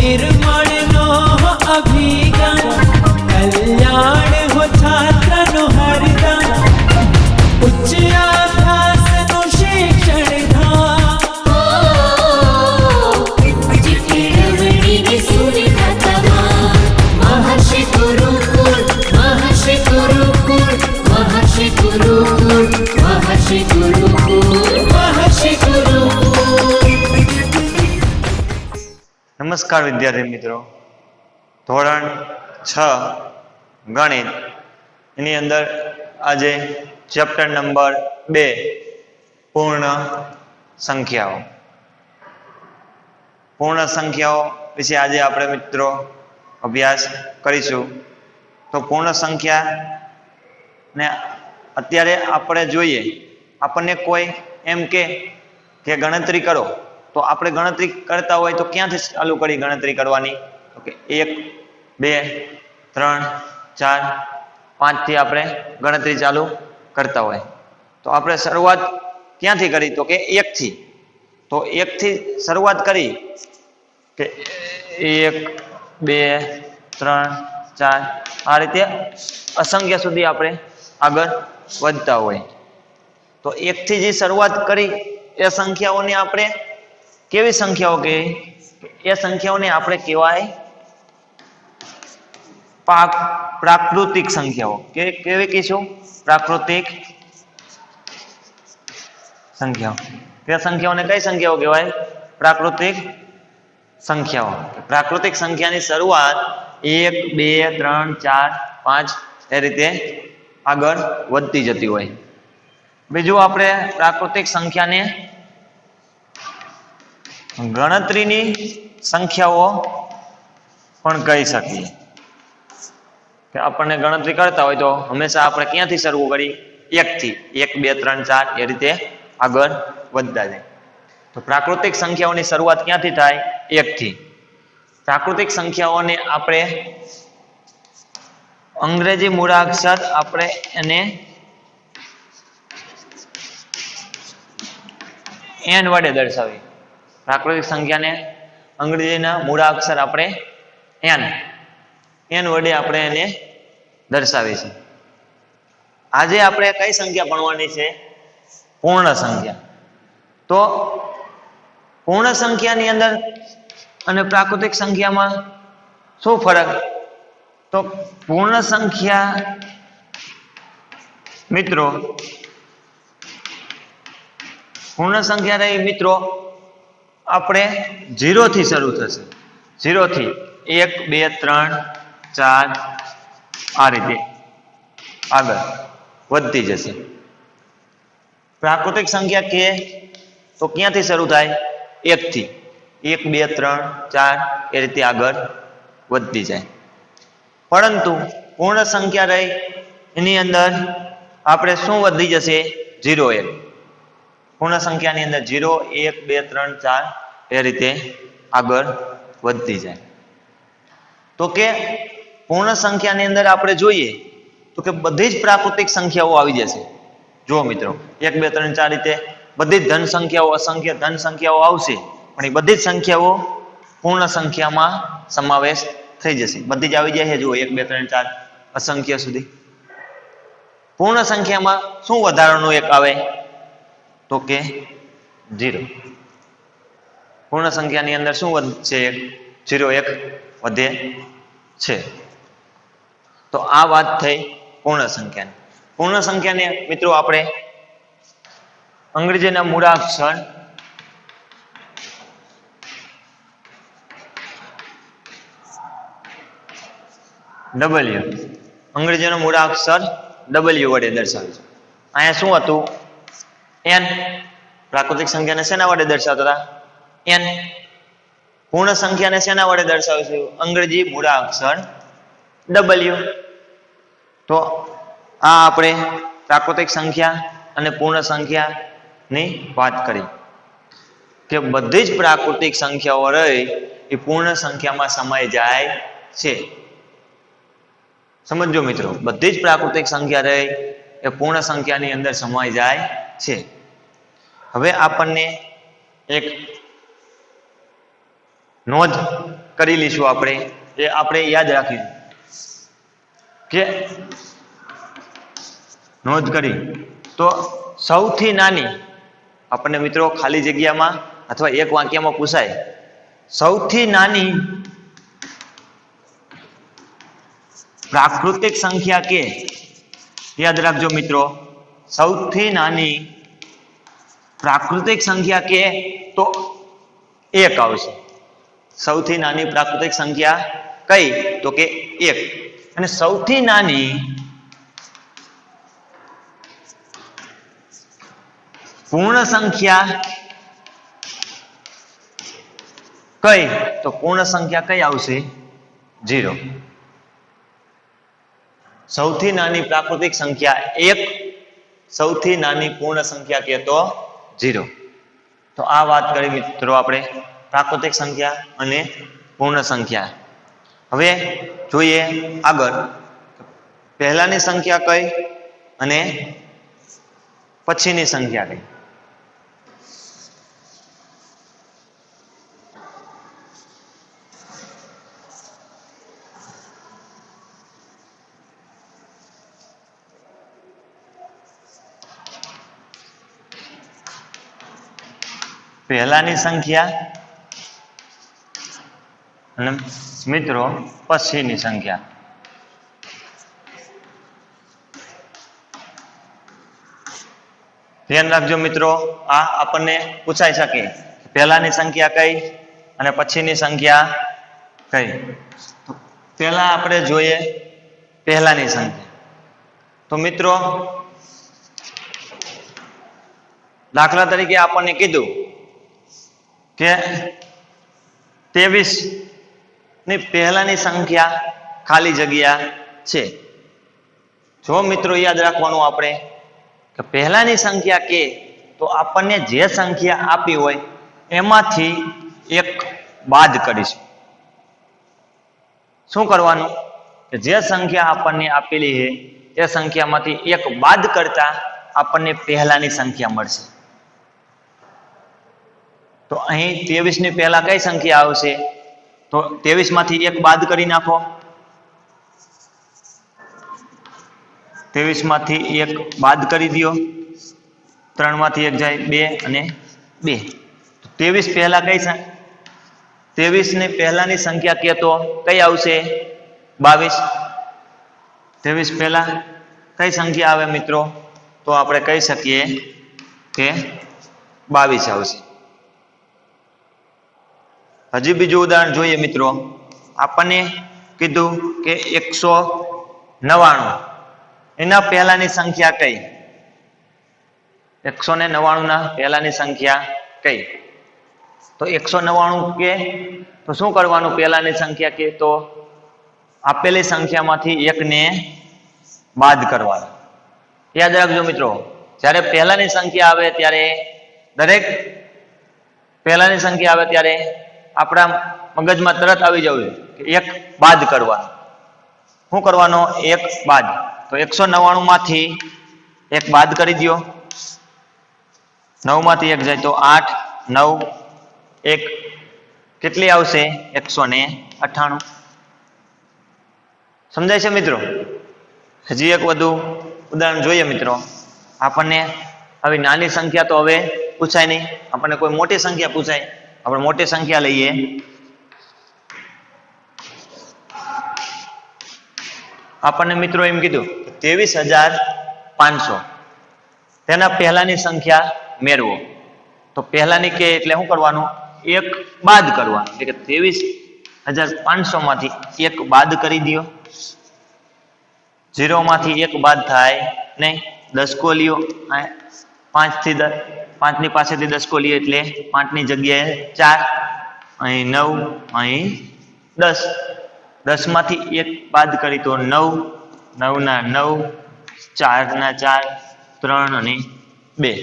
निर्मळनो अभिगम कल्याण हो छात्रनो हरदम उच्च अभ्यासनो शिक्षण धाम उच्च केळवणीने सुविधा तमाम महर्षि गुरुकुल महर्षि गुरुकुल महर्षि गुरुकुल महर्षि गुरुकुल महर्षि गुरुकुल। नमस्कार विद्यार्थी मित्रों, ધોરણ 6 ગણિત એની અંદર આજે ચેપ્ટર નંબર 2 પૂર્ણ સંખ્યાઓ વિશે આજે આપણે મિત્રો અભ્યાસ કરીશું। તો પૂર્ણ સંખ્યા ને અત્યારે આપણે જોઈએ, આપણને કોઈ એમ કે ગણતરી કરો તો આપણે ગણતરી કરતા હોય તો ક્યાંથી ચાલુ કરી ગણતરી કરવાની? તો કે 1 2 3 4 5 થી આપણે ગણતરી ચાલુ કરતા હોય તો આપણે શરૂઆત ક્યાંથી કરી? તો કે 1 થી। તો 1 થી શરૂઆત કરી કે 1 2 3 4 આ રીતે અસંખ્ય સુધી આપણે આગળ વધતા હોય। તો 1 થી જે શરૂઆત કરી એ સંખ્યાઓને આપણે કેવી સંખ્યાઓ કહે? એ સંખ્યાઓને આપણે કહેવાય પ્રાકૃતિક સંખ્યાઓ। કેવી કહીશું? પ્રાકૃતિક સંખ્યાઓ। તે સંખ્યાઓને કઈ સંખ્યાઓ કહેવાય? પ્રાકૃતિક સંખ્યાઓ। પ્રાકૃતિક સંખ્યાની શરૂઆત 1 2 3 4 5 એ રીતે આગળ વધતી જતી હોય। બીજું આપણે પ્રાકૃતિક સંખ્યાને ગણતરીની સંખ્યાઓ પણ કહી શકીએ કે આપણને ગણતરી કરતા હોય તો હંમેશા આપણે ક્યાંથી શરૂ કરી? 1 થી। 1 2 3 4 એ રીતે આગળ વધતા જાય। તો પ્રાકૃતિક સંખ્યાઓની શરૂઆત ક્યાંથી થાય? 1 થી। પ્રાકૃતિક સંખ્યાઓને આપણે અંગ્રેજી મૂળાક્ષર આપણે એને n વડે દર્શાવીએ। પ્રાકૃતિક સંખ્યાને અંગ્રેજીના મૂળાક્ષર આપણે n વડે આપણે એને દર્શાવીએ છીએ। આજે આપણે કઈ સંખ્યા ભણવાની છે? પૂર્ણ સંખ્યા। તો પૂર્ણ સંખ્યાની અંદર અને પ્રાકૃતિક સંખ્યામાં શું ફરક? તો પૂર્ણ સંખ્યા મિત્રો, પૂર્ણ સંખ્યા રહી મિત્રો આપણે 0 થી શરૂ થશે। 0 થી 1 2 3 4 આ રીતે આગળ વધતી જશે। પ્રાકૃતિક સંખ્યા કે તો ક્યાંથી શરૂ થાય? 1 થી। 1 2 3 4 એ રીતે આગળ વધતી જાય। પરંતુ પૂર્ણ સંખ્યા રહી એની અંદર આપણે શું વધી જશે? 0 1। પૂર્ણ સંખ્યાની અંદર 0 1 2 3 4 એ રીતે આગળ વધતી જાય। તો કે પૂર્ણ સંખ્યાની અંદર આપણે જોઈએ તો કે બધી જ પ્રાકૃતિક સંખ્યાઓ આવી જશે। જુઓ મિત્રો, 1 2 3 4 રીતે બધી જ ધન સંખ્યાઓ, અસંખ્ય ધન સંખ્યાઓ આવશે, પણ એ બધી જ સંખ્યાઓ પૂર્ણ સંખ્યામાં સમાવેશ થઈ જશે। બધી જ આવી જાય છે। જુઓ 1 2 3 4 અસંખ્ય સુધી। પૂર્ણ સંખ્યામાં શું વધારાનું એક આવે? તો કે 0। પૂર્ણ સંખ્યાની અંદર શું વધશે? 0 1 વધે છે। તો આ વાત થઈ પૂર્ણ સંખ્યાની। પૂર્ણ સંખ્યાને મિત્રો આપણે અંગ્રેજીના મૂળાક્ષર W, અંગ્રેજીનો મૂળાક્ષર W વડે દર્શાવીશું। અહીંયા શું હતું? n। પ્રાકૃતિક સંખ્યાને શેના વડે દર્શાવતા હતા? n। પૂર્ણ સંખ્યાને શેના વડે દર્શાવીશું? અંગ્રેજી મૂળાક્ષર W। તો આ આપણે પ્રાકૃતિક સંખ્યા અને પૂર્ણ સંખ્યાની વાત કરી કે બધી જ પ્રાકૃતિક સંખ્યાઓ રહી એ પૂર્ણ સંખ્યામાં સમાઈ જાય છે। સમજો મિત્રો, બધી જ પ્રાકૃતિક સંખ્યા રહી એ પૂર્ણ સંખ્યાની અંદર સમાઈ જાય છે। હવે આપણને એક નોંધ કરી લઈશું આપણે, એ આપણે યાદ રાખીશું કે નોંધ કરી તો સૌથી નાની આપણને મિત્રો ખાલી જગ્યામાં અથવા એક વાક્યમાં પૂછાય, સૌથી નાની પ્રાકૃતિક સંખ્યા કે, યાદ રાખજો મિત્રો, સૌથી નાની પ્રાકૃતિક સંખ્યા કે તો 1 આવશે. સૌથી નાની પ્રાકૃતિક સંખ્યા કઈ તો કે 1. અને સૌથી નાની પૂર્ણ સંખ્યા કઈ તો પૂર્ણ સંખ્યા કઈ આવશે 0. સૌથી નાની પ્રાકૃતિક સંખ્યા 1, સૌથી નાની પૂર્ણ સંખ્યા કે તો 0. તો આ વાત કરી મિત્રો આપણે પ્રાકૃતિક સંખ્યા અને પૂર્ણ સંખ્યા. હવે જોઈએ આગળ, પહેલાની સંખ્યા કઈ અને પછીની સંખ્યા કઈ. પહેલાની સંખ્યા અને મિત્રો પછીની સંખ્યા. ધ્યાન રાખજો મિત્રો, આ આપણને પૂછાઈ શકે પહેલાની સંખ્યા કઈ અને પછીની સંખ્યા કઈ. તો પહેલા આપણે જોઈએ પહેલાની સંખ્યા. તો મિત્રો દાખલા તરીકે આપણને કીધું કે 23 ની પહેલાની સંખ્યા ખાલી જગ્યા છે. જો મિત્રો યાદ રાખવાનું આપણે કે પહેલાની સંખ્યા કે તો આપણને જે સંખ્યા આપી હોય એમાંથી એક બાદ કરીશું. શું કરવાનું કે જે સંખ્યા આપણને આપેલી છે તે સંખ્યામાંથી એક બાદ કરતા આપણને પહેલાની સંખ્યા મળશે. તો અહીં 23 ની પહેલા કઈ સંખ્યા આવશે તો 23 માંથી એક બાદ કરી નાખો. 23 માંથી એક બાદ કરી દો. 3 માંથી એક જાય 2 અને 2. 23 પહેલા કઈ 23 ની પહેલાની સંખ્યા કે તો કઈ આવશે 22. 23 પહેલા કઈ સંખ્યા આવે મિત્રો તો આપણે કહી શકીએ કે 22 આવશે. હજી બીજું ઉદાહરણ જોઈએ મિત્રો. આપણને કીધું કે 199 એના પહેલાની સંખ્યા કઈ. 199 ના પહેલાની સંખ્યા કઈ તો 199 કે તો શું કરવાનું, પહેલાની સંખ્યા કે તો આપેલી સંખ્યામાંથી એકને બાદ કરવાનું. યાદ રાખજો મિત્રો, જ્યારે પહેલાની સંખ્યા આવે ત્યારે દરેક પહેલાની સંખ્યા આવે ત્યારે આપણા મગજમાં તરત આવી જવું કે એક બાદ કરવાનો. શું કરવાનો, એક બાદ. તો 199 માંથી એક બાદ કરી દો. 9 માંથી એક જાય તો 8, 9, 1 કેટલી આવશે 198. સમજાય છે મિત્રો? હજી એક વધુ ઉદાહરણ જોઈએ મિત્રો. આપણને આવી નાની સંખ્યા તો હવે પૂછાય નહીં, આપણને કોઈ મોટી સંખ્યા પૂછાય. આપણે મોટી સંખ્યા લઈએ. આપણને મિત્રો એમ કીધું 23,500 તેના પહેલાની સંખ્યા મેળવો. તો પહેલાની કે એટલે શું કરવાનું, એક બાદ કરવાનું. એટલે કે 23,500 માંથી એક બાદ કરી દો. 0 માંથી એક બાદ થાય નહીં. 10 કો લ્યો, 5 થી 10, 5 ની પાસેથી 10 કો લ્યો એટલે 5 ની જગ્યાએ 4, અહીં 9, અહીં 10. 10 માંથી એક બાદ કરી તો 9, 9 ના 9, 4 ના 4, 3 અને 2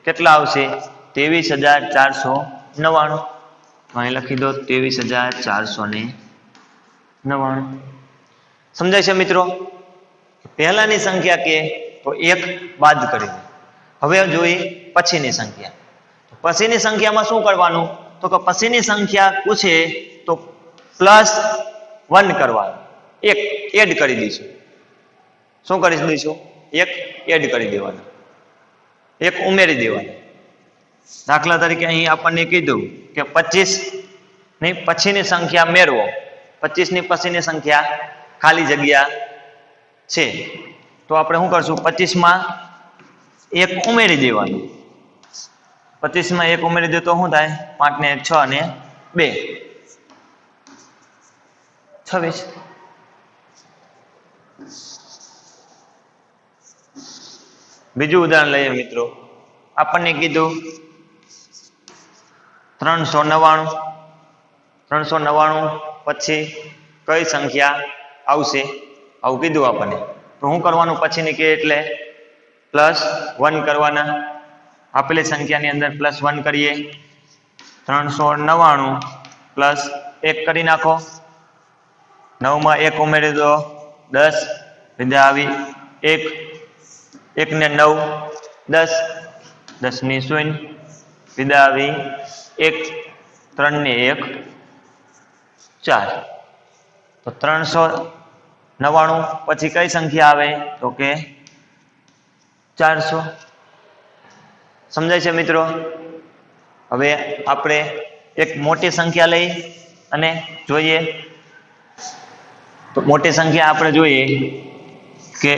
કેટલા આવશે 23,499. અહીં લખી દો 23,499. સમજાય છે મિત્રો? પહેલાની સંખ્યા કે તો એક બાદ કરી દો. હવે જોઈએ પછીની સંખ્યા. પછીની સંખ્યામાં શું કરવાનું તો કે પછીની સંખ્યા પૂછે તો +1 કરવાનું, એક એડ કરી દઈશું. શું કરી દઈશું? એક એડ કરી દેવાનું, એક ઉમેરી દેવાનું. દાખલા તરીકે અહીં આપણને કીધું કે 25 ની પછીની સંખ્યા મેળવો. 25 ની પછીની સંખ્યા ખાલી જગ્યા છે, તો આપણે શું કરશું? 25 માં એક ઉમેરી દેવાનું. 25 માં એક ઉમેરી દે તો શું થાય? 5 ને 6 ને 2 26. બીજું ઉદાહરણ લઈએ મિત્રો. આપણને કીધું 399 પછી કઈ સંખ્યા આવશે, આવું કીધું આપણને. તો શું કરવાનું? પછીની કે એટલે +1 કરવાના. આપેલી સંખ્યાની અંદર +1 કરીએ. 399 +1 કરી નાખો. 9 માં 1 ઉમેરી દો 10, વિદ્યા આવી 1, 1 ને 9 10, 10 ની 0, વિદ્યા આવી 1, 3 ને 1 4. તો 399 પછી કઈ સંખ્યા આવે? તો કે 400. સમજાય છે મિત્રો? હવે આપણે એક મોટી સંખ્યા લઈ અને જોઈએ. તો મોટી સંખ્યા આપણે જોઈએ કે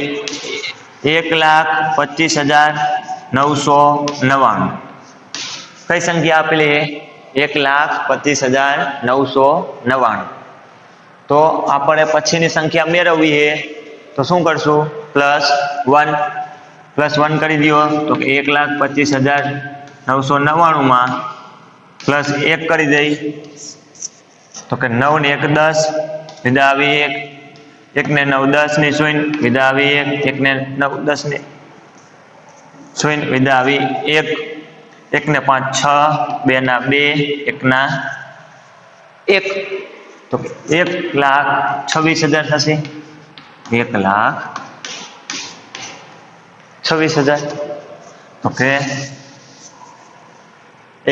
1,25,999. કઈ સંખ્યા આપેલી? 1,25,999. તો આપણે પછીની સંખ્યા મેળવવી છે, તો શું કરશું? +1 કરી દો. તો 1,25,999 માં +1 કરી દઈ. તો કે 9 ને 1 10, વિદ્યા આવી 1, 1 ને 9 10 ની 0, વિદ્યા આવી 1, 1 ને 9 10 ની 0, વિદ્યા આવી 1, 1 ને 5 6, 2 ના 2, 1 ના 1. તો 1,26,000 થશે. 1,26,000. તો કે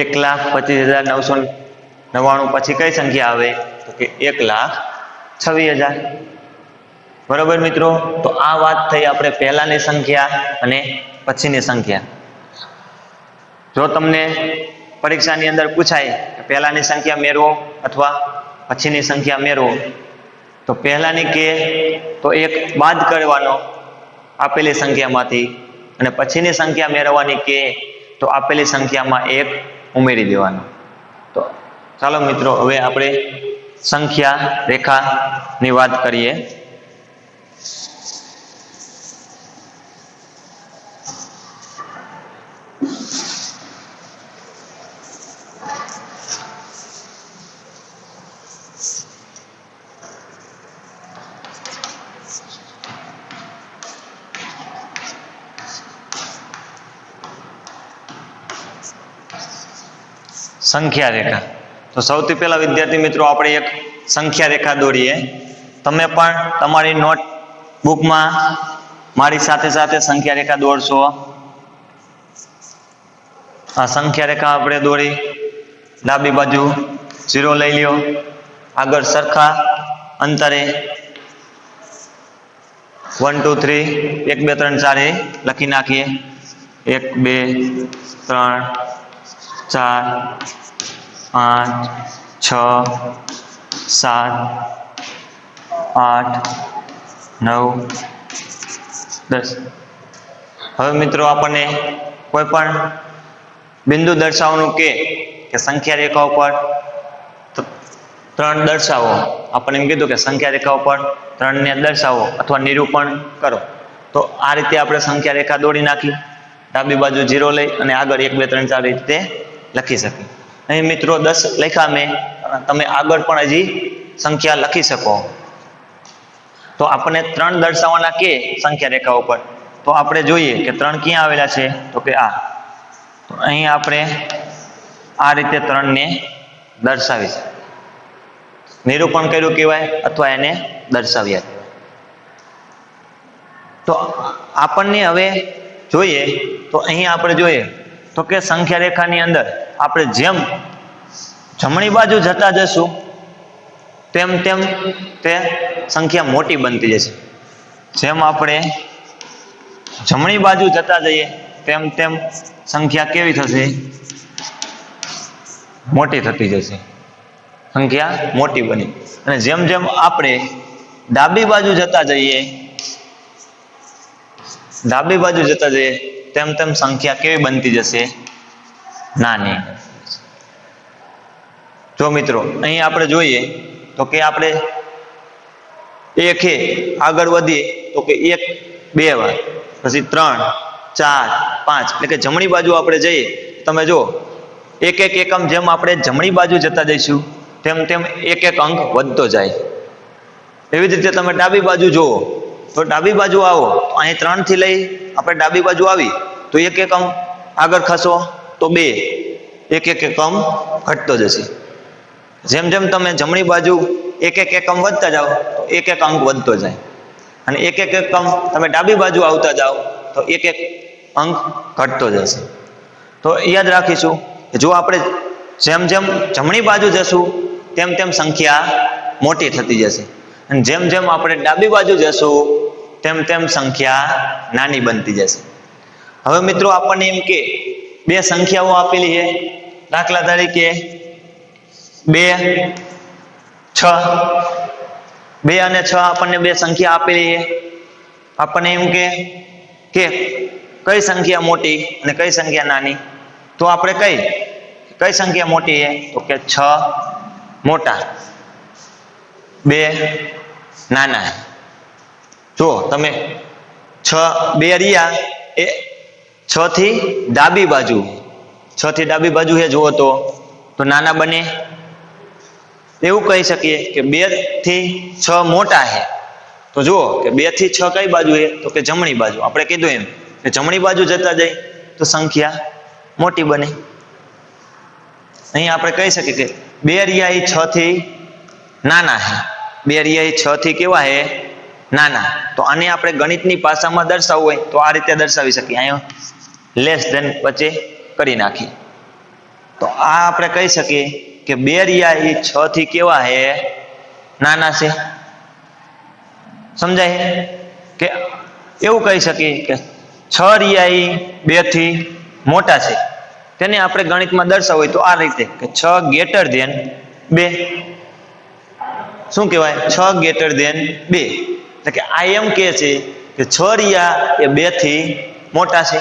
1,25,999 પછી કઈ સંખ્યા આવે? તો કે 1,26,000. બરોબર મિત્રો? તો આ વાત થઈ આપણે પહેલાની સંખ્યા અને પછીની સંખ્યા. જો તમને પરીક્ષાની અંદર પૂછાય કે પહેલાની સંખ્યા મેળવો અથવા પછીની સંખ્યા મેળવો, તો પહેલાની કે તો એક બાદ કરવાનો આપેલી સંખ્યામાંથી, અને પછીની સંખ્યા મેળવવાની કે તો આપેલી સંખ્યામાં એક ઉમેરી દેવાનો. તો ચાલો મિત્રો હવે આપણે સંખ્યા રેખાની વાત કરીએ. સંખ્યા રેખા. તો સૌથી પહેલા વિદ્યાર્થી મિત્રો આપણે એક સંખ્યા રેખા દોરીએ. તમે પણ તમારી નોટબુકમાં મારી સાથે સાથે સંખ્યા રેખા દોરશો. આ સંખ્યા રેખા આપણે દોરી. ડાબી બાજુ 0 લઈ લ્યો, આગળ સરખા અંતરે 1 2 3 1 2 3 4 લખી નાખીએ. 1 2 3 4 5 6 7 8 9 10. હવે મિત્રો આપણને કોઈ પણ બિંદુ દર્શાવવાનું કે સંખ્યા રેખા ઉપર 3 દર્શાવો. આપણને એમ કીધું કે સંખ્યા રેખા ઉપર 3 ને દર્શાવો અથવા નિરૂપણ કરો. તો આ રીતે આપણે સંખ્યા રેખા દોરી નાખી. ડાબી બાજુ 0 લઈ અને આગળ 1 2 3 4 રીતે લખી શકીએ. અહીં મિત્રો 10 લખ્યા મેં, તમે આગળ પણ હજી સંખ્યા લખી શકો. તો આપણને 3 દર્શાવવાના કે સંખ્યા રેખા ઉપર, તો આપણે જોઈએ કે 3 ક્યાં આવેલા છે? તો કે આ. તો અહીં આપણે આ રીતે 3 ને દર્શાવી છે. નિરૂપણ કર્યું કહેવાય અથવા એને દર્શાવ્યા કહેવાય. તો આપણને હવે જોઈએ તો અહીં આપણે જોઈએ તો કે સંખ્યા રેખાની અંદર આપણે જેમ જમણી બાજુ જતા જશું તેમ તેમ તે સંખ્યા મોટી બનતી જશે. જેમ આપણે જમણી બાજુ જતા જઈએ તેમ તેમ સંખ્યા કેવી થશે? મોટી થતી જશે. સંખ્યા મોટી બની. અને જેમ જેમ આપણે ડાબી બાજુ જતા જઈએ તેમ તેમ સંખ્યા કેવી બનતી જશે? નાની. જો મિત્રો અહીં આપણે જોઈએ તો કે આપણે એકે આગળ વધીએ તો કે 1 2 વાર, પછી 3 4 5, એટલે કે જમણી બાજુ આપણે જઈએ તમે જો એક એક એકમ જેમ આપણે જમણી બાજુ જતા જઈશું તેમ તેમ એક એક અંક વધતો જાય. એવી જ રીતે તમે ડાબી બાજુ જુઓ તો ડાબી બાજુ આવો તો અહીં 3 થી લઈ આપણે ડાબી બાજુ આવી તો એક એકમ આગળ ખસો તો 2, એક એક એકમ ઘટતો જશે. જેમ જેમ તમે જમણી બાજુ એક એક એકમ વધતા જાઓ તો એક એક અંક વધતો જાય, અને એક એક એકમ તમે ડાબી બાજુ આવતા જાઓ તો એક એક અંક ઘટતો જશે. તો યાદ રાખીશું કે જો આપણે જેમ જેમ જમણી બાજુ જશું તેમ તેમ સંખ્યા મોટી થતી જશે, અને જેમ જેમ આપણે ડાબી બાજુ જશું તેમ તેમ સંખ્યા નાની બનતી જશે. હવે મિત્રો આપણને એમ કે બે સંખ્યાઓ આપેલી છે, દાખલા તરીકે 2 6, 2 અને 6 આપણને બે સંખ્યા આપેલી છે. આપણને એમ કે કઈ સંખ્યા મોટી અને કઈ સંખ્યા નાની? તો આપણે કઈ સંખ્યા મોટી છે? તો કે 6 મોટા, 2 નાના. જો તમે 2 રહ્યા એ 6 થી ડાબી બાજુ, 6 થી ડાબી બાજુ એ જુઓ તો નાના બને. એવું કહી શકીએ કે 2 થી 6 મોટા છે. તો જુઓ કે 2 થી 6 કઈ બાજુ છે? તો કે જમણી બાજુ. આપણે કીધું એમ કે જમણી બાજુ જતા જાય તો સંખ્યા મોટી બને. અહીં આપણે કહી શકીએ કે 2 રહ્યા એ 6 થી નાના છે. 2 રહ્યા એ 6 થી કેવા છે? નાના. તો આને આપણે ગણિતની ભાષામાં દર્શાવવું હોય તો આ રીતે દર્શાવી શકીએ. અહીંયા લેસ ધેન વચ્ચે કરી નાખીએ તો આ આપણે કહી શકીએ કે 2 રહ્યા એ 6 થી કેવા છે? નાના છે. સમજાય? કે એવું કહી શકીએ કે 6 રહ્યા એ 2 થી મોટા છે. તેને આપણે ગણિતમાં દર્શાવવું હોય તો આ રીતે કે 6 ગ્રેટર ધેન 2. શું કહેવાય? 6 ગ્રેટર ધેન 2. એટલે કે આ એમ કહે છે કે 6 રહ્યા એ 2 થી મોટા છે.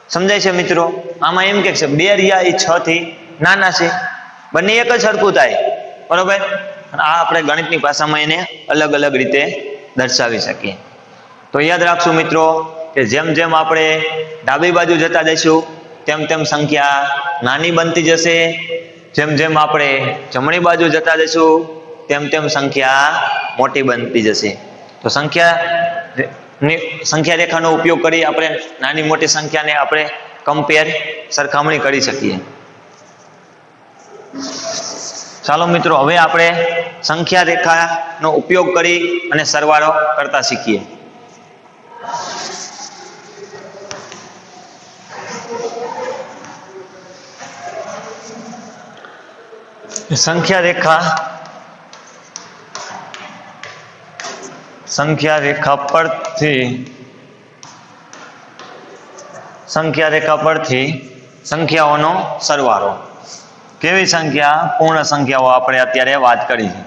સમજાય છે મિત્રો? આમાં એમ કે છે 2 રહ્યા એ 6 થી નાના છે. બંને એક જ સરખું થાય, બરોબર? આ આપણે ગણિતની ભાષામાં એને અલગ અલગ રીતે દર્શાવી શકીએ. તો યાદ રાખશું મિત્રો કે જેમ જેમ આપણે ડાબી બાજુ જતા જઈશું તેમ તેમ સંખ્યા નાની બનતી જશે. જેમ જેમ આપણે જમણી બાજુ જતા જઈશું તેમ તેમ સંખ્યા મોટી બનતી જશે. તો સંખ્યા રેખાનો ઉપયોગ કરી આપણે નાની મોટી સંખ્યાને આપણે કમ્પેર, સરખામણી કરી શકીએ. ચાલો મિત્રો હવે આપણે સંખ્યા રેખાનો ઉપયોગ કરી અને સરવાળો કરતા શીખીએ. સંખ્યા રેખા પરથી સંખ્યાઓનો સરવાળો. કેવી સંખ્યા? પૂર્ણ સંખ્યાઓ આપણે અત્યારે વાત કરી છે.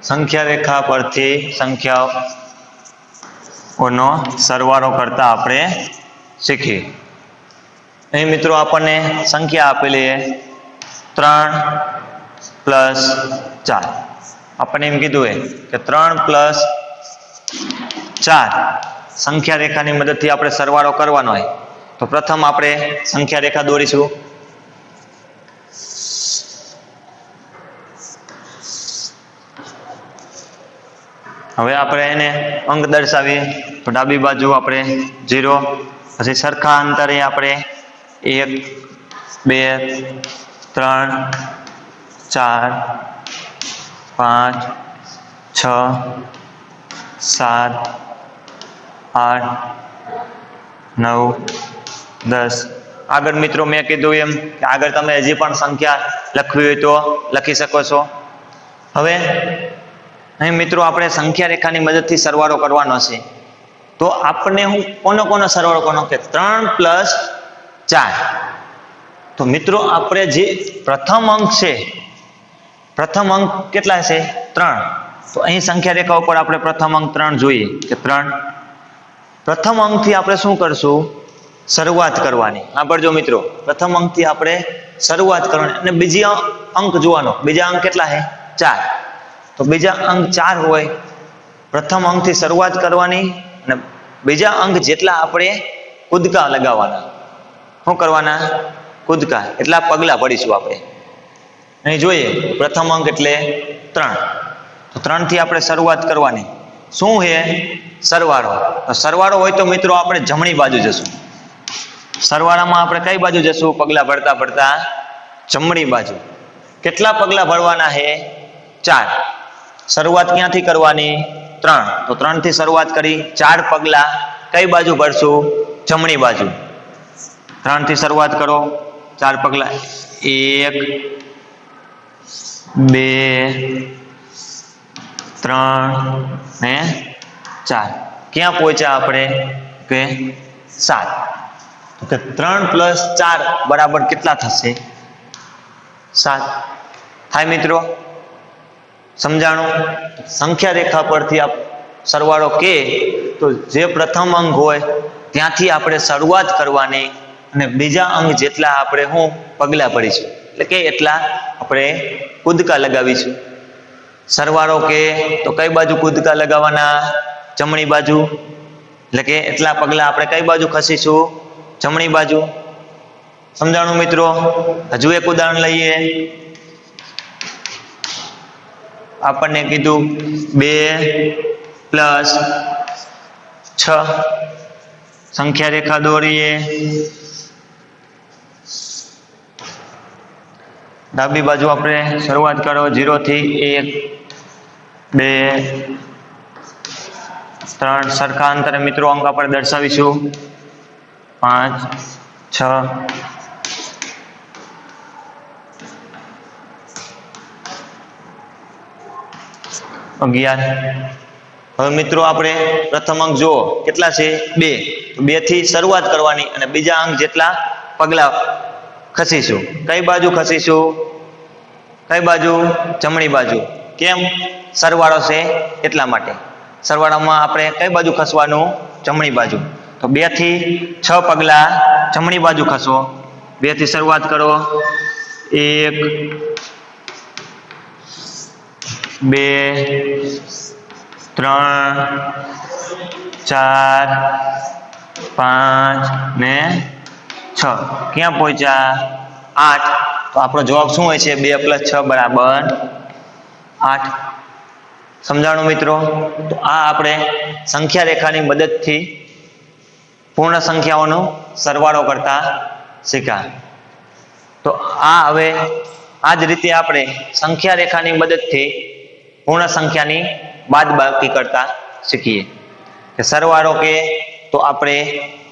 સંખ્યા રેખા પરથી સંખ્યાઓનો સરવાળો કરતા આપણે શીખીએ. અહીં મિત્રો આપણને સંખ્યા આપેલી છે 3 + 4. આપણને એમ કીધું હોય કે 3 + 4 સંખ્યા રેખાની મદદથી આપણે સરવાળો કરવાનો હોય. તો પ્રથમ આપણે સંખ્યા રેખા દોરીશું. હવે આપણે એને અંક દર્શાવીએ તો ડાબી બાજુ આપણે 0, પછી સરખા અંતરે આપણે 1 2 3 4 5 6 7 8 9 10. આગળ મિત્રો મેં કીધું એમ કે આગળ તમે હજી પણ સંખ્યા લખવી હોય તો લખી શકો છો. હવે અહીં મિત્રો આપણે સંખ્યા રેખાની મદદથી સરવાળો કરવાનો છે. તો આપણે હું કોનો સરવાળો કરવાનો કે 3 + 4. તો મિત્રો આપણે જે પ્રથમ અંક છે, પ્રથમ અંક કેટલા છે? 3. તો અહીં સંખ્યા રેખા ઉપર આપણે પ્રથમ અંક 3 જોઈએ કે 3. પ્રથમ અંકથી આપણે શું કરશું? શરૂઆત કરવાની. સાંભળજો મિત્રો, પ્રથમ અંકથી આપણે શરૂઆત કરવાની અને બીજા અંક જોવાનો. બીજા અંક કેટલા છે? 4. તો બીજા અંક 4 હોય, પ્રથમ અંકથી શરૂઆત કરવાની અને બીજા અંક જેટલા આપણે કૂદકા લગાવવાના. શું કરવાના? કૂદકા. એટલા પગલા ભરીશું આપણે. અહીં જોઈએ પ્રથમ અંક એટલે 3. તો 3 થી આપણે શરૂઆત કરવાની. શું છે? સરવાળો. તો સરવાળો હોય તો મિત્રો આપણે જમણી બાજુ જશું. સરવાળામાં આપણે કઈ બાજુ જશું? પગલા ભરતા ભરતા જમણી બાજુ. કેટલા પગલા ભરવાના છે? 4. શરૂઆત ક્યાંથી કરવાની? 3. તો 3 થી શરૂઆત કરી, 4 પગલા કઈ બાજુ ભરશું? જમણી બાજુ. 3 થી શરૂઆત કરો, 4 પગલા. 1 2 3 ને 4. ક્યાં પહોંચ્યા આપણે? કે 7. તો 3 + 4 બરાબર કેટલા થશે? 7 થાય મિત્રો. સમજાણું? સંખ્યા રેખા પરથી આપ સરવાળો કે તો જે પ્રથમ અંક હોય ત્યાંથી આપણે શરૂઆત કરવાની અને બીજા અંક જેટલા આપણે હું પગલા ભરીશું, એટલે કે એટલા આપણે કૂદકા લગાવીશું. સરવાળો કે તો કઈ બાજુ કૂદકા લગાવવાના? જમણી બાજુ. એટલે કે એટલા પગલા આપણે કઈ બાજુ ખસીશું? જમણી બાજુ. સમજાણું મિત્રો? હજુ એક ઉદાહરણ લઈએ. આપણને કીધું 2 + 6. સંખ્યા રેખા દોરીએ. ડાબી બાજુ આપણે શરૂઆત કરો 0 થી 1 2 3. સરખા અંતરે મિત્રો અંક આપણે દર્શાવીશું. 5 6 11. હવે મિત્રો આપણે પ્રથમ અંક જુઓ કેટલા છે? 2. 2 થી શરૂઆત કરવાની અને બીજા અંક જેટલા પગલા ખસીશું. કઈ બાજુ ખસીશું? કઈ બાજુ? જમણી બાજુ. કેમ? સરવાળો છે એટલા માટે. સરવાળામાં આપણે કઈ બાજુ ખસવાનું? જમણી બાજુ. તો 2 થી 6 પગલા જમણી બાજુ ખસો. 2 થી શરૂઆત કરો. 1 2 3 4 5 ને 6. ક્યાં પહોંચ્યા? 8. તો આપણો જવાબ શું હોય છે? 2 + 6 = 8. સમજાણું મિત્રો? તો આ આપણે સંખ્યા રેખાની મદદથી પૂર્ણ સંખ્યાઓનો સરવાળો કરતા શીખ્યા. તો હવે આ જ રીતે આપણે સંખ્યા રેખાની મદદથી પૂર્ણ સંખ્યાની બાદબાકી કરતા શીખીએ. કે સરવાળો કે તો આપણે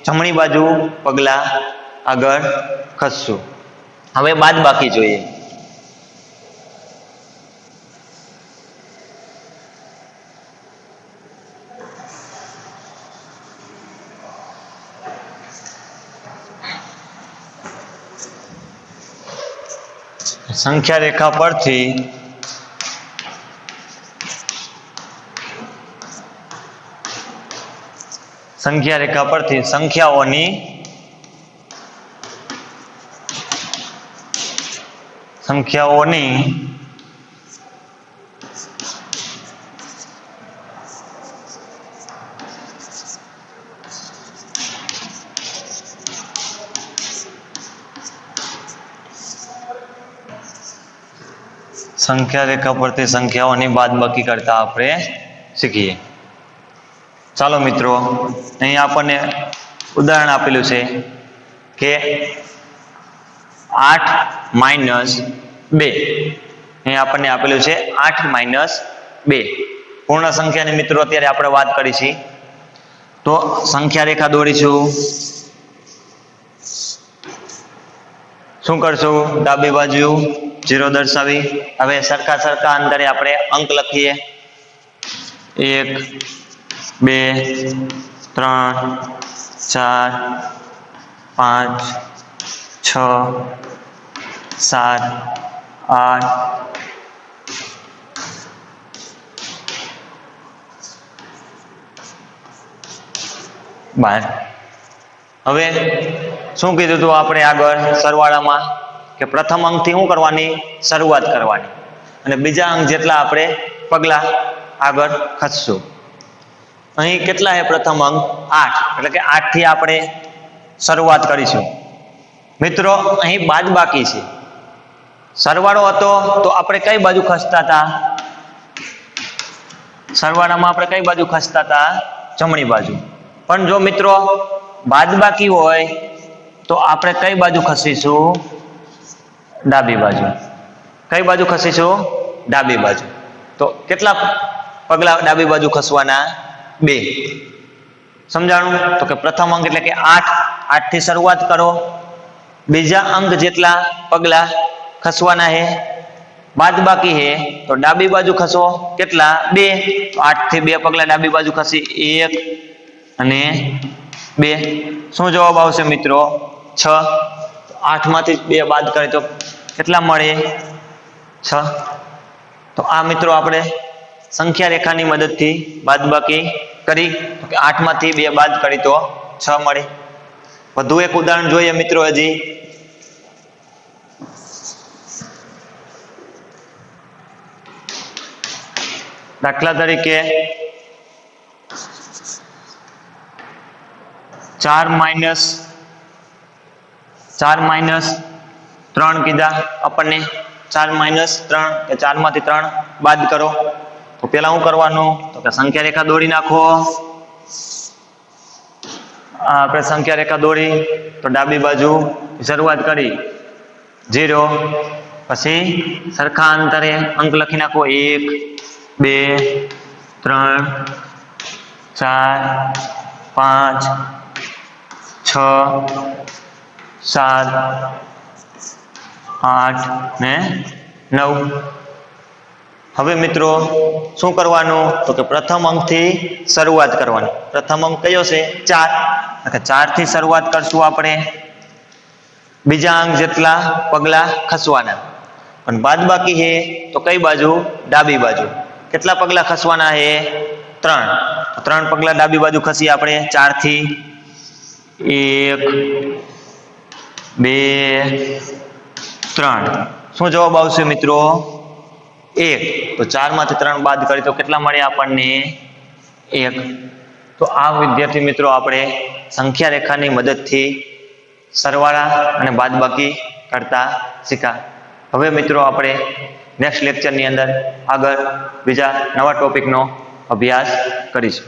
જમણી બાજુ પગલા આગળ ખસશું. હવે બાદબાકી જોઈએ. સંખ્યા રેખા પરથી સંખ્યાઓની સંખ્યા રેખા પરથી સંખ્યાઓની બાદબાકી કરતા આપણે શીખીએ. ચાલો મિત્રો, અહીં આપણને ઉદાહરણ આપેલું છે કે 8 - 2. અહીં આપણને આપેલું છે 8 - 2. પૂર્ણ સંખ્યાની મિત્રો અત્યારે આપણે વાત કરી છે. તો સંખ્યા રેખા દોરીશું. શું કરશું? ડાબી બાજુ 0 દર્શાવી. હવે સરખા સરખા અંતરે આપણે અંક લખીએ. 1 2 3 4 5 6 7 8 12. હવે શું કીધું હતું આપણે આગળ સરવાળામાં કે પ્રથમ અંકથી શું કરવાની? શરૂઆત કરવાની અને બીજા અંક જેટલા આપણે પગલા આગળ ખસશું. અહીં કેટલા છે પ્રથમ અંક? 8, એટલે કે 8 થી આપણે શરૂઆત કરીશું. મિત્રો અહીં બાદબાકી છે. સરવાળો હતો તો આપણે કઈ બાજુ ખસતા હતા? સરવાળામાં આપણે કઈ બાજુ ખસતા હતા? જમણી બાજુ. પણ જો મિત્રો બાદબાકી હોય તો આપણે કઈ બાજુ ખસીશું? ડાબી બાજુ. કઈ બાજુ ખસીશું? ડાબી બાજુ. તો કેટલા પગલા ડાબી બાજુ ખસવાના? 2. સમજાણું? તો કે પ્રથમ અંક એટલે કે 8 થી શરૂઆત કરો. બીજા અંક જેટલા પગલા ખસવાના છે. બાદબાકી છે તો ડાબી બાજુ ખસો. કેટલા? 2. તો 8 થી 2 પગલા ડાબી બાજુ ખસી. 1 અને 2. શું જવાબ આવશે મિત્રો? 6. 8 માંથી 2 બાદ કરીએ તો કેટલા મળે? 6. તો આ મિત્રો આપણે સંખ્યા રેખાની મદદથી બાદબાકી કરી. 8 માંથી 2 બાદ કરી તો 6 મળે. વધુ એક ઉદાહરણ જોઈએ મિત્રો. હજી દાખલા તરીકે 4 માઇનસ 3 કીધા આપણને. 4 માઇનસ 3 કે 4 માંથી 3 બાદ કરો. તો પેલા શું કરવાનું? તો કે સંખ્યા રેખા દોરી નાખો. આપણે સંખ્યા રેખા દોરી તો ડાબી બાજુ શરૂઆત કરી 0, પછી સરખા અંતરે અંક લખી નાખો. 1 2 3 4 5 6 7 8 ને 9. હવે મિત્રો શું કરવાનું? તો કે પ્રથમ અંકથી શરૂઆત કરવાની. પ્રથમ અંક કયો છે? 4. 4 થી શરૂઆત કરશું આપણે. બીજા અંક જેટલા પગલા ખસવાના. પણ બાદબાકી છે તો કઈ બાજુ? ડાબી બાજુ. કેટલા પગલા ખસવાના છે? 3. 3 પગલા ડાબી બાજુ ખસી આપણે. 4 થી 1 2 3. શું જવાબ આવશે મિત્રો? 1. તો 4 માંથી 3 બાદ કરી તો કેટલા મળે આપણને? 1. તો આ વિદ્યાર્થી મિત્રો આપણે સંખ્યા રેખાની મદદથી સરવાળા અને બાદબાકી કરતા શીખ્યા. હવે મિત્રો આપણે નેક્સ્ટ લેક્ચરની અંદર આગળ બીજા નવા ટોપિકનો અભ્યાસ કરીશું.